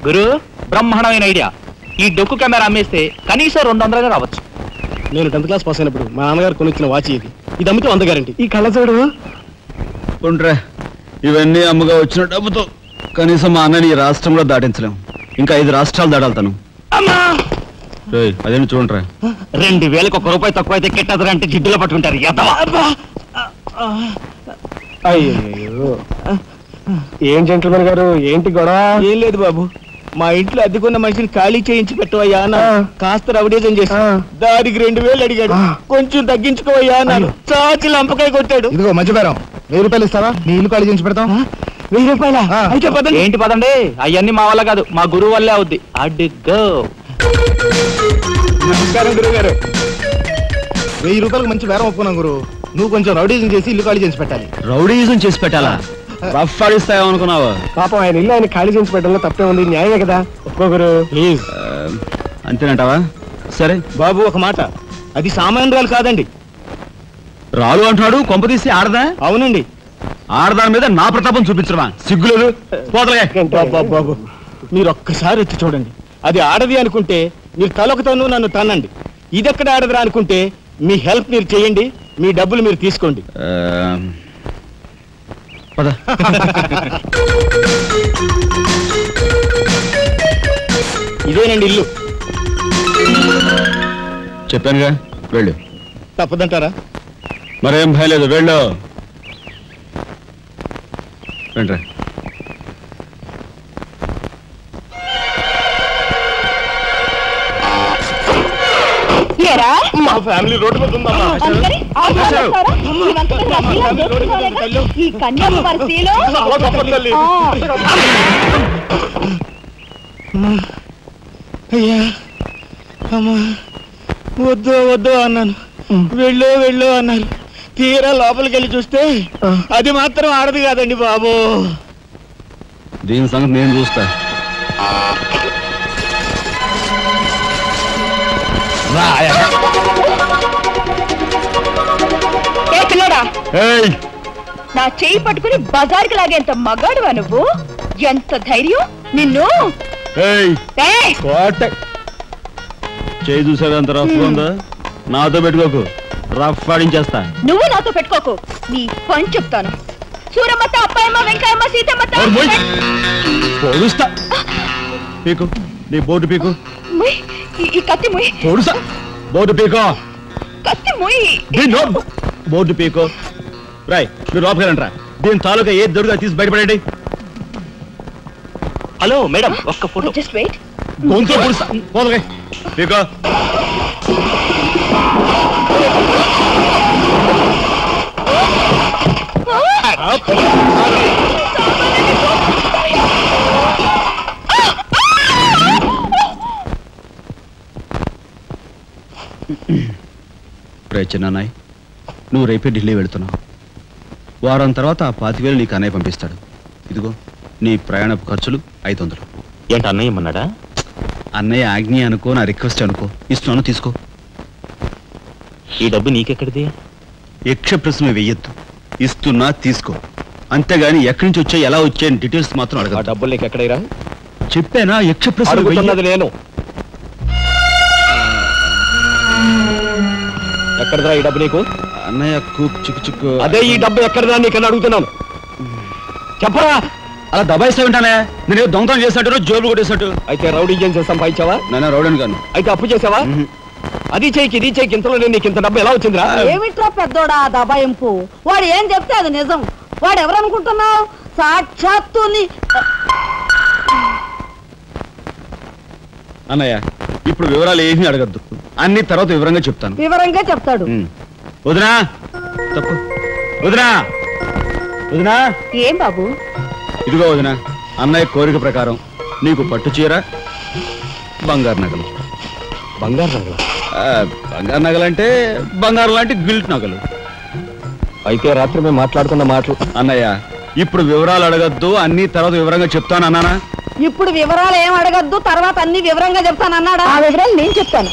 గురు, బ్రహ్మాండమైన ఐడియా. ఈ డొక్కు కెమెరా అమ్మేస్తే కనీసం 200గా రావచ్చు. నేను 10th క్లాస్ పాస్ అయినప్పుడు మా నాన్నగారు కొనిచ్చిన వాచ్ ఇది అమ్మితే 100 గ్యారెంటీ. ఈ కళ్ళజోడు ఉండ్రా, ఇవన్నీ అమ్మగా వచ్చిన డబ్బుతో కనీసం మా అన్నని ఈ రాష్ట్రంలో దాటించలేం. ఇంకా 5 రాష్ట్రాలు దాటాలతాను. అదేమి చూడండిరా, 2000కి 1 రూపాయి తక్కువ అయితే కెట్టదురంటే జిడ్డులో పట్టుకుంటారు. అయ్యో, ఏం జెంట్లమన్ గారు, ఏంటి గొడవ? ఏం లేదు బాబు, మా ఇంట్లో అద్దెకున్న మనిషిని ఖాళీ చేయించి పెట్టవయ్యా అన్నాను. కాస్త రవిడేజం చేసి దానికి 2000 అడిగాడు. కొంచెం తగ్గించుకోవయ్యా అన్నాను. చాచి లంపకాయ కొట్టాడు. ఇదిగో మంచి బేరం, 1000 రూపాయలు ఇస్తావా? నీ ఇల్లు ఖాళీ చేయించి పెడతాం. 1000 రూపాయల? అయితే పదండి. ఏంటి పదండి, అవన్నీ మా వల్ల కాదు, మా గురువు వల్లే అవుద్ది. అడ్డుగో. నమస్కారం గురువు గారు. 1000 రూపాయలకు మంచి బేరం ఒప్పుకున్నాం గురు. నువ్వు కొంచెం రౌడీజం చేసి ఇల్లు ఖాళీ చేసి పెట్టాలి. రౌడీజం చేసి పెట్టాలా? రఫ్ ఆడిస్తాయేమనుకున్నావా? పాపం ఆయన ఇల్లు ఆయన ఖాళీ చేసి పెట్టడంలో తప్పే ఉంది. న్యాయమే కదా, ఒప్పుకో గురు ప్లీజ్. అంతేనంటావా? సరే బాబు, ఒక మాట, అది సామాన్యురాలు కాదండి. రాలు అంటున్నాడు, కొంపదీసి ఆడదా? అవునండి. ఆడదాని మీద నా ప్రతాపం చూపించడమా? సిగ్గులేదు. బాబు, మీరు ఒక్కసారి వచ్చి చూడండి. అది ఆడది అనుకుంటే మీరు తలొకతోనూ నన్ను తన్నండి. ఇదెక్కడ ఆడదురా అనుకుంటే మీ హెల్ప్ మీరు చేయండి, మీ డబ్బులు మీరు తీసుకోండి. ఇదేనండి ఇల్లు. చెప్పానుగా, వెళ్ళు. తప్పదంటారా? మరేం భయం లేదు, వెళ్ళు. రండి. మా ఫ్యామిలీ రోడ్డు మీద ఉందమ్మా. అయ్యా అమ్మా, వద్దు వద్దు అన్నాను, వెళ్ళు వెళ్ళు అన్నారు. తీరా లోపలికి వెళ్ళి చూస్తే అది మాత్రం ఆడదు కాదండి బాబు. దీని సంగతి నేను చూస్తా. నా చెయ్యి పట్టుకుని బజార్కి లాగేంత మగాడువా నువ్వు? ఎంత ధైర్యం నిన్ను! చేయి చూసేదంత రఫ్ ఉందా? నాతో పెట్టుకోకు, రఫ్ ఆడించేస్తా. నువ్వు నాతో పెట్టుకోకు, నీ పని చెప్తాను. సూరమ్మత, అప్పాయమ్మ, వెంకాయమ్మ, సీతమ్మత. పొడుస్తా. పీకు, నీ బోర్డు పీకు. ఈ కత్తి ముయ్. పొడుస్తా. బోర్డు పీకో. కత్తి ముయ్. బోర్డు పీకో. రాయ్, మీరు లోపలికి రండి రా. దీని తాలూకా ఏది దొరుకుతా తీసి బయటపడండి. హలో మేడం, ఒక్క ఫోటో. Just wait. గొంతు పొడుస్తా. పోదలే పీకో. చిన్నాయ్, నువ్వు రేపే ఢిల్లీ వెళుతున్నావు. వారం తర్వాత ఆ 25,000 నీకు అన్నయ్య పంపిస్తాడు. ఇదిగో నీ ప్రయాణపు ఖర్చులు 500. ఏంటి అన్నయ్య ఏమన్నాడా? అన్నయ్య ఆజ్ఞ అనుకో, నా రిక్వెస్ట్ అనుకో. ఇస్తున్నాను, తీసుకో. ఈ డబ్బు నీకెక్కడిది? యక్ష ప్రశ్న వెయ్యొద్దు. ఇస్తున్నా, తీసుకో. అంతేగాని ఎక్కడి నుంచి వచ్చాయి, ఎలా వచ్చాయని డీటెయిల్స్ మాత్రం అడగ. డబ్బులు నీకు ఎక్కడైరా? చెప్పానా, యక్ష ప్రశ్న అడుగుతున్నది నేను. ఎక్కడదా ఈ డబ్బు నీకు? అన్నయ్య చిక్కు చిక్కు. అదే ఈ డబ్బు ఎక్కడదా నీకన్నా అడుగుతున్నాను, చెప్పరా. అలా దబాయిస్తా ఉంటానే. నేను దొంగతనం చేసినట్టు, జోబులు కొట్టేసినట్టు. అయితే రౌడీ ఏం చేసి సంపాదించావా? నాన్న రౌడీని కాను. అయితే అప్పు చేసావా? అది చేయికి ఇది చేయికి ఇంతలో నీకు ఇంత డబ్బు ఎలా వచ్చిందిరా? ఏమిట్రా పెద్దోడా దబాయింపు? వాడు ఏం చెప్తే అది నిజం. వాడు ఎవరనుకుంటున్నావు? సాక్షాత్తు అన్నయ్య, ఇప్పుడు వివరాలు ఏమీ అడగద్దు, అన్ని తర్వాత వివరంగా చెప్తాను. వివరంగా చెప్తాడు. వదినా, తప్పు. వదినా, వదినా. ఏం బాబు? ఇదిగో వదినా, అన్నయ్య కోరిక ప్రకారం నీకు పట్టు చీర, బంగారు నగలు. బంగారు నగలు? బంగారు నగలంటే బంగారు లాంటి గిల్ట్ నగలు. అయితే రాత్రి మేము మాట్లాడుకున్న మాటలు. అన్నయ్య, ఇప్పుడు వివరాలు అడగద్దు, అన్ని తర్వాత వివరంగా చెప్తాను అన్నానా? ఇప్పుడు వివరాలు ఏం అడగద్దు, తర్వాత అన్ని వివరంగా చెప్తాను అన్నాడా? ఆ వివరాలు నేను చెప్తాను.